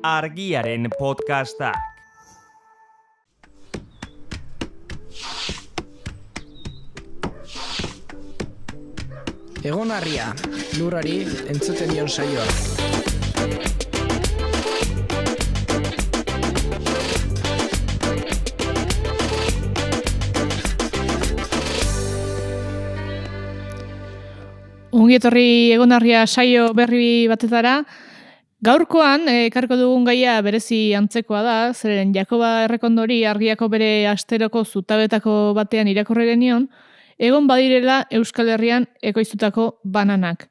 Argiaren podcastak. Egon Harria, lurrari entzuten dion saioa. Ongi etorri Egon Harria saio berri batetara. Gaurkoan, ekarko dugun gaia berezi antzekoa da, zeren Jakoba Errekondori argiako bere asteroko zutabetako batean irakurri genion, egon badirela Euskal Herrian ekoiztutako bananak.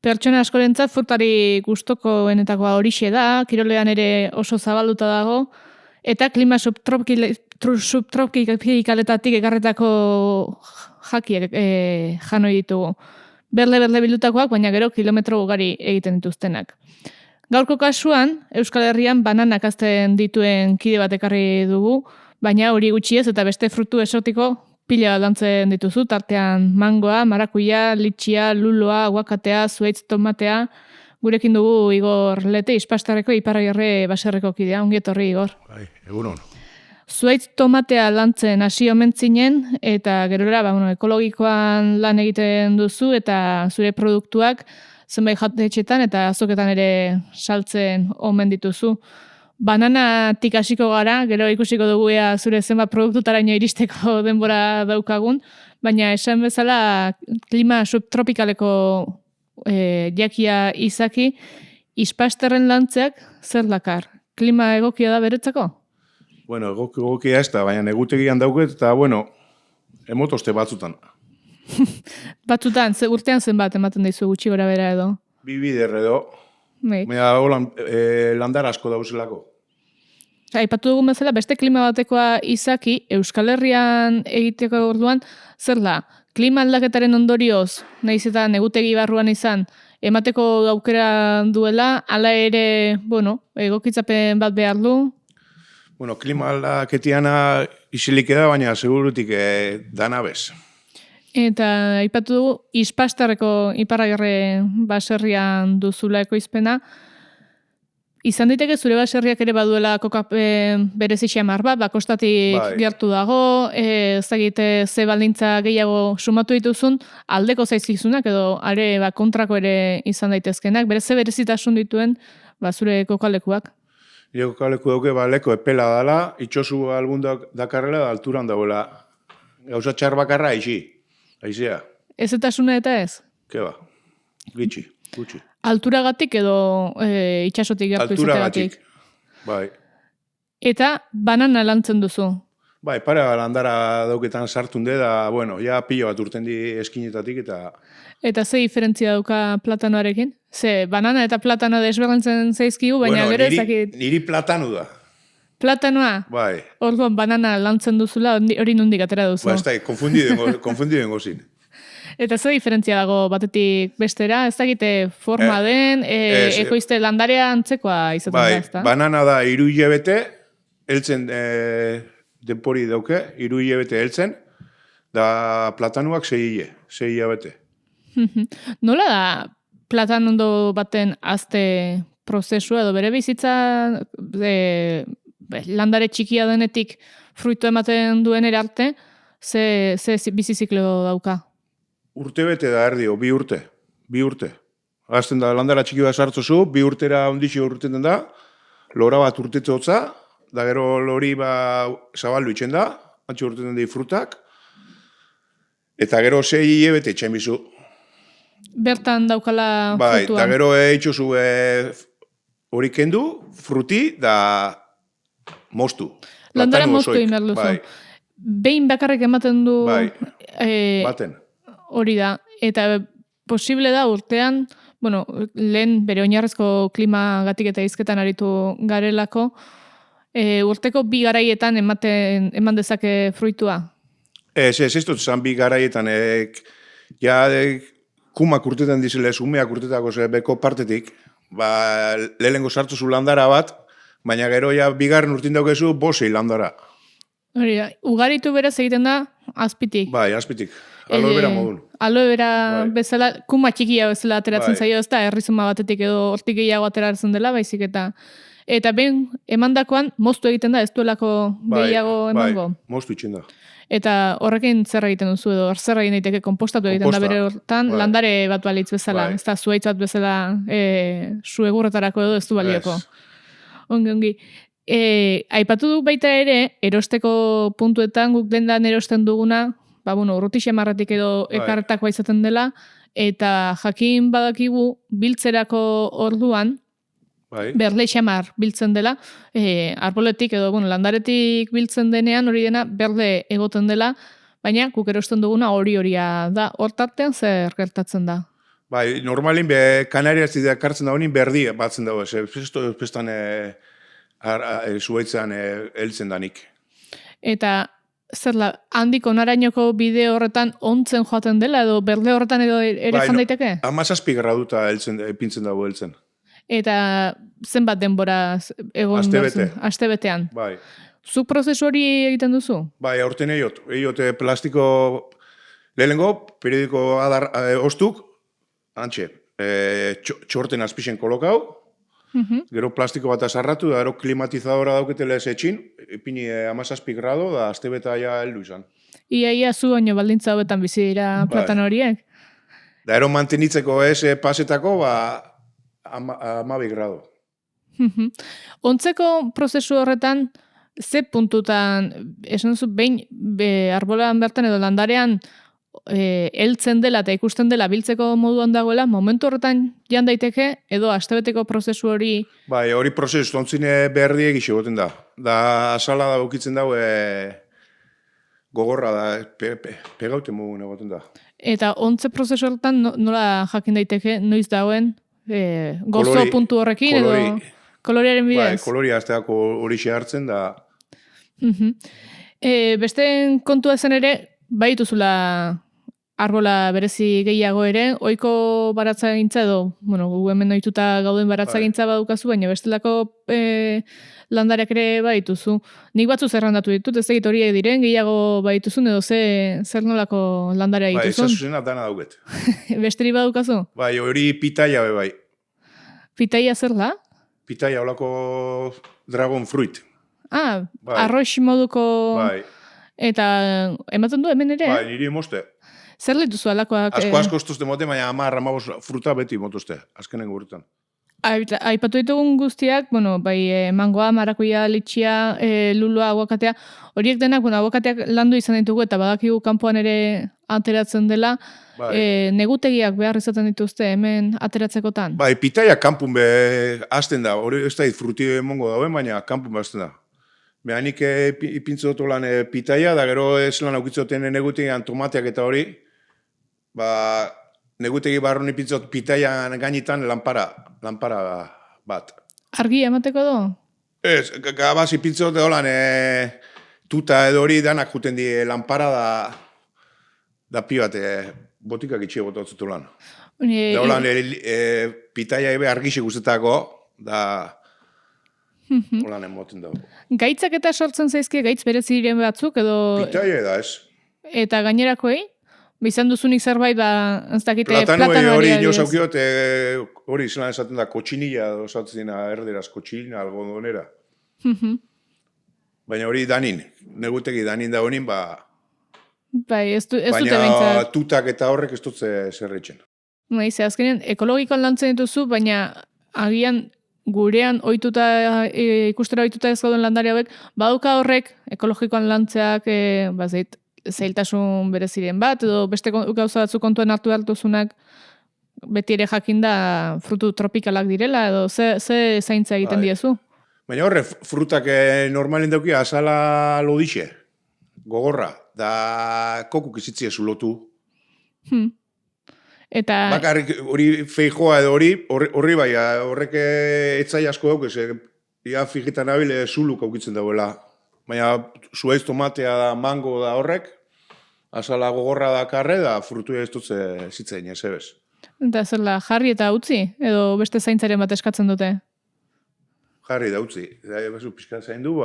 Pertsona askorentzat frutari gustokoenetakoa horixe da, kirolean ere oso zabalduta dago, eta klima subtropikaletatik ekarretako jakiak janoi ditugu. Berle bildutakoak, baina gero kilometro ugari egiten dituztenak. Gaurko kasuan, Euskal Herrian bananak hazten dituen kide bat ekarri dugu, baina hori gutxi ez eta beste frutu esotiko pila lantzen dituzu, tartean mangoa, marakuia, litxia, luloa, aguakatea, zuhaitz tomatea. Gurekin dugu Igor Lete, Ispastarreko Iparragirre baserreko kidea. Ongi etorri, Igor. Bai, egunon. Zuhaitz tomatea lantzen hasi omen zinen, eta gerora ekologikoan lan egiten duzu, eta zure produktuak zenbait jatetxetan eta azoketan ere saltzen omen dituzu. Bananatik hasiko gara, gero ikusiko dugu ea zure zenbat produktutaraino iristeko denbora daukagun, baina esan bezala klima subtropikaleko jakia izaki, Ispasterren lantzeak zer dakar? Klima egokia da beretzako? Bueno, egokia ez da, baina egutegian dauket, eta, emotozte batzutan. Batzutan, urtean zenbat ematen dizu gutxi gora bera edo? 2 bider edo, landar asko dauzelako. Aipatu dugun bezala, beste klima batekoa izaki, Euskal Herrian egiteko orduan, zer da? Klima aldaketaren ondorioz, nahiz eta negutegi barruan izan, emateko aukera duela, hala ere, egokitzapen bat behar du? Klima aldaketiana isilik da, baina segurutik dana bez. Eta aipatu dugu, Ispastarreko Iparragirre baserrian duzula ekoizpena. Izan diteke zure baserriak ere baduela kokapen berezi xamar bat, bakostatik gertu dago, ezagite ze baldintza gehiago sumatu dituzun, aldeko zaizkizunak edo are kontrako ere izan daitezkenak, ze berezitasun dituen zure kokalekuak. Nire kokaleku dauke leko epela dala, itxosu albundak dakarrela da alturan dagoela. Gauza txar bakarra aizea. Ez eta suna eta ez? Keba, gutxi. Alturagatik edo itxasotik gertu izategatik? Bai. Eta banana lantzen duzu? Bai, pare landara dauketan sartun da, ja pilo bat urten di eskinetatik eta... Eta ze diferentzia dauka platanoarekin? Ze banana eta platano desberdintzen zaizkigu, baina gero ezakit... Niri platanu da. Platanoa? Bai. Orduan banana lantzen duzula, hori nondik atera duzu? Ez da, konfundidu gozin. Eta ze diferentzia dago batetik bestera? Ez dakite forma den, ekoizte landarea antzekoa izaten da, ez da? Bai, banana da 3 hilabete, heltzen denpori dauke, 3 hilabete heltzen, da platanuak 6 hilabete. Nola da platanondo baten azte prozesua edo bere bizitza landare txikia denetik fruitu ematen duen erarte, ze biziziklo dauka? Urte bete da erdio, 2 urte. 2 urte. Azten da landara txiki bat sartzozu, 2 urtera ondixio urteten da, lora bat urtetze hotza, da gero lori zabaldu itxen da, antxo urteten di frutak, eta gero 6 hilabete etxain bizu. Bertan daukala frutua. Bai, da gero eitxozu hori kendu, fruti, da mostu. Landara mostu imer duzu. Bai. Behin bakarrik ematen du... Bai, baten. Hori da, eta posible da urtean, lehen bere oinarrezko klimagatik eta hizketan aritu garelako, urteko 2 garaietan eman dezake fruitua? Ez dut zan 2 garaietan, kumak urtetan dizile, umeak urtetako beko partetik, lehenengo sartu zu landara bat, baina gero 2. urtin daukezu 5 landara. Hori da, ugaritu beraz egiten da azpitik. Bai, azpitik. Aloe vera modun. Aloe vera bezala, kuma txikia bezala ateratzen zaio, ez da, herrizuma batetik edo hortik gehiago ateratzen dela, baizik eta Eta behin emandakoan moztu egiten da, ez duelako gehiago emango. Moztu itxen da. Eta horrekin zer egiten duzu edo zer egin daiteke konpostatu egiten da bere hortan, landare bat balitz bezala, ez da zuaitz bat bezala su egurretarako edo ez du balioko. Ongi. Aipatu du baita ere, erosteko puntuetan guk dendan erosten duguna, urruti xamarratik edo ekarretakoa izaten dela, eta jakin badakigu biltzerako orduan, berle xamar biltzen dela, arboletik edo landaretik biltzen denean hori dena berle egoten dela, baina guk erosten duguna hori-horia da, hortartean zer gertatzen da? Normalin Kanariaz idakartzen da honin berdi batzen dago, pestan zuaitzan heltzen danik. Eta zer handik onarainoko bide horretan ontzen joaten dela edo berle horretan edo ere jan daiteke? 17 graduta pintzen dago heltzen. Eta zenbat denbora egon astebetean? Bai. Zuk prozesu hori egiten duzu? Bai, aurten eiot plastiko lehenengo, periodiko ostuk, antxe, txorten azpixen kolokau, gero plastiko bat azarratu, da gero klimatizadora dauketele ez etxin, ipini 17 grado, da astebeta ja heldu izan. Ia zu baino baldintza hauetan bizi dira platan horiek? Da gero mantenitzeko ez pasetako, 12 grado. Ontzeko prozesu horretan, ze puntutan, esan zu, behin arbolan bertan edo landarean heltzen dela eta ikusten dela biltzeko moduan dagoela, momentu horretan jan daiteke edo astebeteko prozesu hori? Bai, hori prozesu, ontzine berdi egixe goten da. Da, asala da ukitzen dago gogorra da, pegaute mogun egoten da. Eta ontze prozesu horretan nola jakin daiteke, noiz dagoen gozo puntu horrekin edo koloriaren bidez? Bai, koloria azteako hori hartzen da. Beste kontua zen ere, baituzula arbola berezi gehiago ere, ohiko baratzagintza edo, gu hemen ohituta gauden baratzagintza badukazu, baina bestelako landareak ere baituzu. Nik batzu zerrandatu ditut, ez egit horiek diren, gehiago baituzun edo zer nolako landarea dituzun? Bai, ezazuzena dana dauget. Besteri badukazu? Bai, hori pitaia bai. Pitaia zer da? Pitaia holako dragon fruit. Arroz moduko... Bai. Eta ematen du hemen ere? Bai, niri moste. Zer dituzu alakoak? Asko estuzte mote, baina 10-15 fruta beti motuzte, azkenen gurtan. Aipatu ditugun guztiak, mangoa, marakuia, litxia, lulua, aguakatea, horiek denak, aguakateak landu izan ditugu eta badakigu kanpoan ere ateratzen dela, negutegiak behar izaten dituzte hemen ateratzekotan? Bai, pitaia kanpun hasten da, hori ez da fruti emongo dauen, baina kanpun hasten da. Behanik ipintzotu lan pitaia, da gero ez lan aukitzoten negutegian tomateak eta hori, negutegi barron ipintzot pitaian gainitan lampara bat. Argi emateko do? Ez, gabaz ipintzot holan tuta edo hori danak juten di lampara da pi bat botikak itxe bototzutu lan. Da holan pitaia ebe argixe guztetako, da holan emoten dago. Gaitzak eta sortzen zaizkie, gaitz berezi diren batzuk edo... Pitaia da ez. Eta gainerakoei? Bizan duzunik zerbait, ez dakite platanoari hori inozakiot, hori izan esaten da kotxinilla, osatzen erderaz kotxinilla, algodonera. Baina hori danin, negutegi danin da honin, Bai, ez dute baina tutak eta horrek ez dut zerretzen. Azkenean, ekologikoan lantzen dituzu, baina agian gurean ikustera ohituta ez gauden landari hauek, baduka horrek ekologikoan lantzeak, zailtasun bereziren bat, edo beste gauza batzu kontuen hartu hartuzunak beti ere jakinda frutu tropikalak direla, edo ze zaintza egiten diezu? Baina horre, frutak normalen dauki azala lodixe, gogorra, da kokuk izitzi lotu. Bakarrik hori feijoa edo horri bai, horrek etzai asko dauk, ia fijitan abile zuluk aukitzen dauela. Baina zuaiz tomatea da, mango da horrek, azala gogorra da karre, da frutu ez dut zitzen, ez ebez. Eta zerla, jarri eta utzi? Edo beste zaintzaren bat eskatzen dute? Jarri da utzi. Ebazu pixka zain du,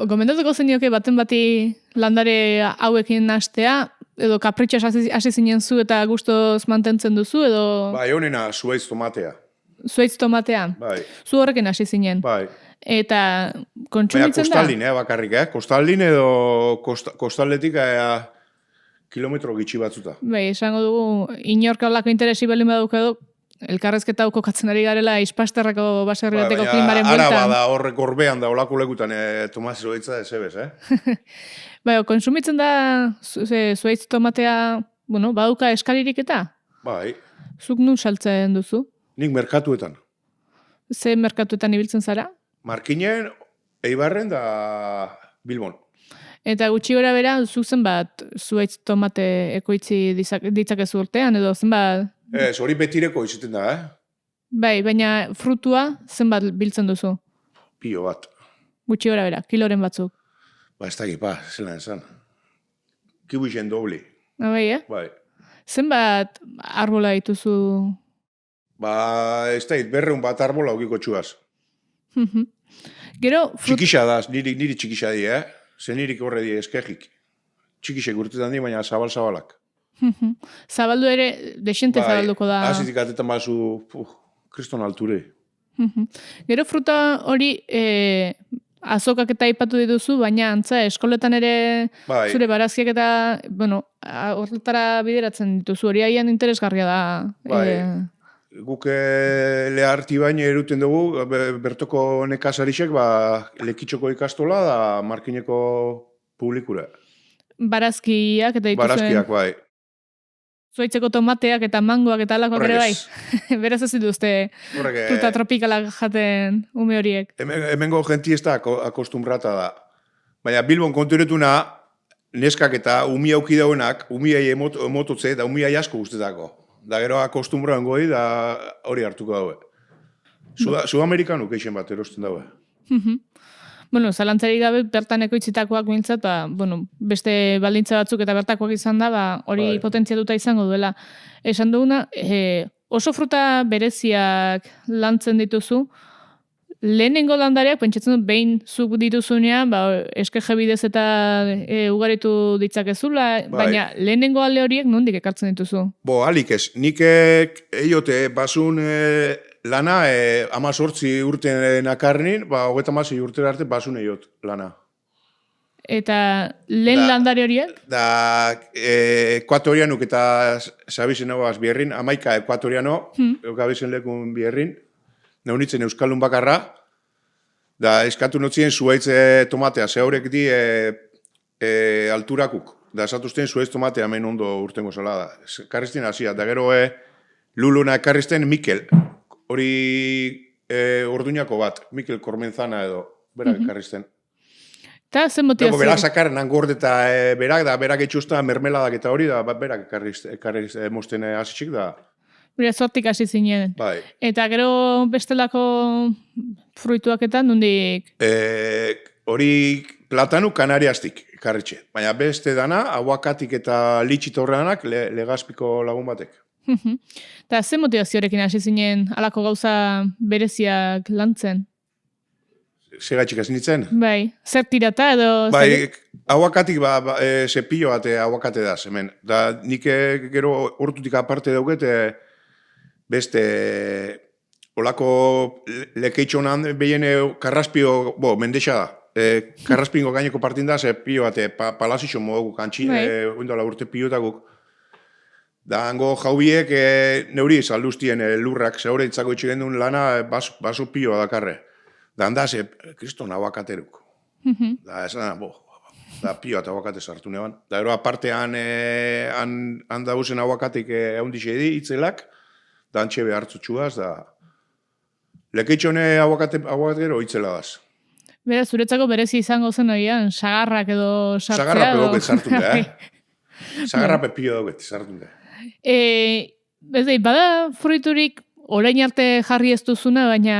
Gomendatuko zenioke baten bati landare hauekin hastea, edo kapritxas hasi zinen zu eta gustoz mantentzen duzu, edo... Bai, honena zuaiz tomatea. Zuaiz tomatea? Bai. Zu horrekin hasi zinen? Bai. Eta Baina kontsumitzen da? kostaldin, bakarrik, Kostaldin edo kostaldetik kilometro gitxi batzuta. Bai, esango dugu, inork olako interesi baldin baduk edo, elkarrezketa hau kokatzen ari garela ispasterrako baserri bateko klimaren Ara bueltan. bada horrek orbean da olako lekutan Tomas Eroitza ezebez, Bai, kontsumitzen da zuaitz tomatea, bueno, baduka eskalirik eta? Bai, Zuk nun saltzen duzu? nik merkatuetan. Ze merkatuetan ibiltzen zara? Markinen, Eibarren da Bilbon. Eta gutxi gora bera, zuk zenbat zuaitz tomate ekoitzi ditzakezu urtean, edo zenbat? Hori betireko izaten da, Bai, baina frutua zenbat biltzen duzu? Pio bat. Gutxi gora bera, kiloren batzuk. Ba, ez dakit, zelan esan. Kibuixen dobli. Bai, Bai. Zenbat arbola dituzu? Ba, ez dakit, 200 bat arbola aukiko txuaz. Gero, Txikixa da, niri txikixa di, Ze nirik horre di eskegik. Txikixek urtetan di, baina zabal-zabalak. zabaldu ere, desente zabalduko da. Azitik atetan bazu, kriston alture. Gero fruta hori azokak eta aipatu dituzu, baina antza eskoletan ere Bai. zure barazkiak eta, bueno, horretara bideratzen dituzu, hori haian interesgarria da. Bai. Guk leharti baina eruten dugu, bertoko nekazarisek, lekitxoko ikastola da markineko publikura. Barazkiak eta dituzuen. Barazkiak, bai. Zuaitzeko tomateak eta mangoak eta alakoak ere bai. Horrek Beraz ez dituzte fruta tropikalak jaten ume horiek. Hemengo genti ez da akostumbrata da. Baina Bilbon konturetuna, neskak eta umi auki dauenak, umiai emototze eta umiai asko guztetako. Da gero akostumbroan goi, da hori hartuko daue. Sudamerikanu keixen bat erosten daue. Bueno, zalantzari gabe bertan ekoitzitakoak mintzat, bueno, beste baldintza batzuk eta bertakoak izan da, hori potentziatuta izango duela. Esan duguna, oso fruta bereziak lantzen dituzu, lehenengo landareak, pentsatzen dut, behin zuk dituzunean, eskeje bidez eta ugaritu ditzakezula, baina lehenengo alde horiek nondik ekartzen dituzu? Alik ez, nik eiote basun lana 18 urten akarnin, 38 urtera arte basun eiot lana. Eta lehen landare horiek? Da ekuatorianuk eta zabizen hau azbierrin, 11 ekuatoriano, gabizen lekun bierrin, neunitzen euskaldun bakarra, da eskatu notzien zuaitz tomatea, ze horrek di alturakuk, da esatuzten zuaitz tomatea hemen ondo urtengo zela da. Karrizten hasia, da gero luluna karrizten Mikel, hori orduñako bat, Mikel Kormenzana edo, berak karrizten. Eta zen motivazio? Berak sakaren angord eta berak etxusta mermeladak eta hori, da berak karriz mosten hasitxik da. Bera, zortik hasi zinen. Bai. Eta gero bestelako fruituak eta nondik? Hori platanu kanariaztik karritxe. Baina beste dana, aguakatik eta litxitorreanak legazpiko lagun batek. Eta ze motivazioarekin hasi zinen halako gauza bereziak lantzen? Segatxik hasi nintzen? Bai, zer tirata edo... Bai, aguakatik zepillo bat aguakate da, hemen. Da nik gero hortutik aparte dauket, beste olako lekeitxonan behien karraspio, mendexa da. Karraspingo gaineko partin da, zepillo bat palazixo mogu kantxin, oindola urte pilotaguk. Da hango jaubiek neuri salduztien lurrak, zeure itzako itxigendun lana baso pilloa dakarre. Da handaz, kriston aguakateruk. Da esan, da pilloa eta aguakate sartu neban. Da gero apartean handauzen aguakatek eundixe di, itzelak, da antxe behartzu txuaz, da lekeitxone aguakatero itzela daz. Bera, zuretzako berezi izango zen oian, sagarrak edo sartzea. Sagarrape goket sartu da, Sagarrape pillo dauket sartu da. Bada fruiturik orain arte jarri ez duzuna, baina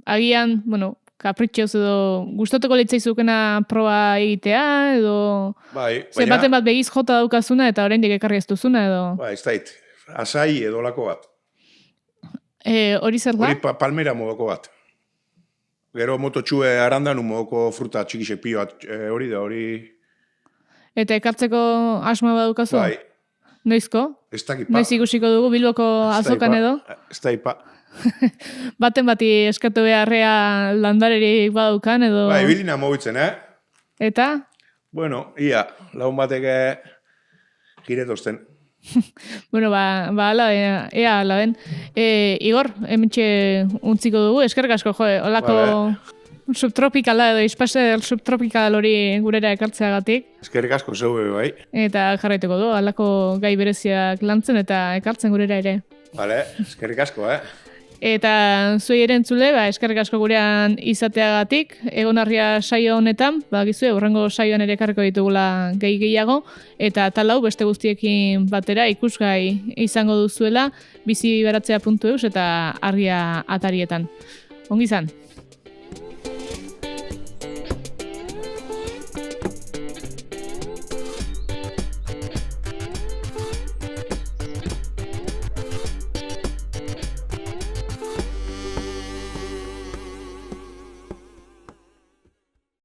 agian, kapritxoz edo gustatuko litzaizukena proba egitea, edo... Bai, baina... baten bat begiz jota daukazuna eta oraindik ekarri ez duzuna, edo... Bai, ez dait. Azai edo lako bat. Hori zer da? Hori palmera modoko bat. Gero mototxue arandanu modoko fruta txikisek pio bat, hori da, hori... Eta ekartzeko asma badukazu? Bai. Noizko? Ez dakipa. Noiz ikusiko dugu Bilboko azokan edo? Ez dakipa. Baten bati eskatu beharrea landarerik badaukan edo... Ba, ibilina mobitzen, Eta? Bueno, ia, lagun batek giretozten. Bueno, ala, ea ala den. Igor, hementxe untziko dugu, eskerrik asko, olako subtropikala edo izpasel subtropikal hori gurera ekartzeagatik. Eskerrik asko zeu, bai. Eta jarraituko du, alako gai bereziak lantzen eta ekartzen gurera ere. Vale, eskerrik asko, Eta zuei ere entzule, eskerrik asko gurean izateagatik, egonarria saio honetan, gizue, hurrengo saioan ere ekarriko ditugula gehiago, eta talau beste guztiekin batera ikusgai izango duzuela biziberatzea.eus eta argia atarietan. Ongi izan!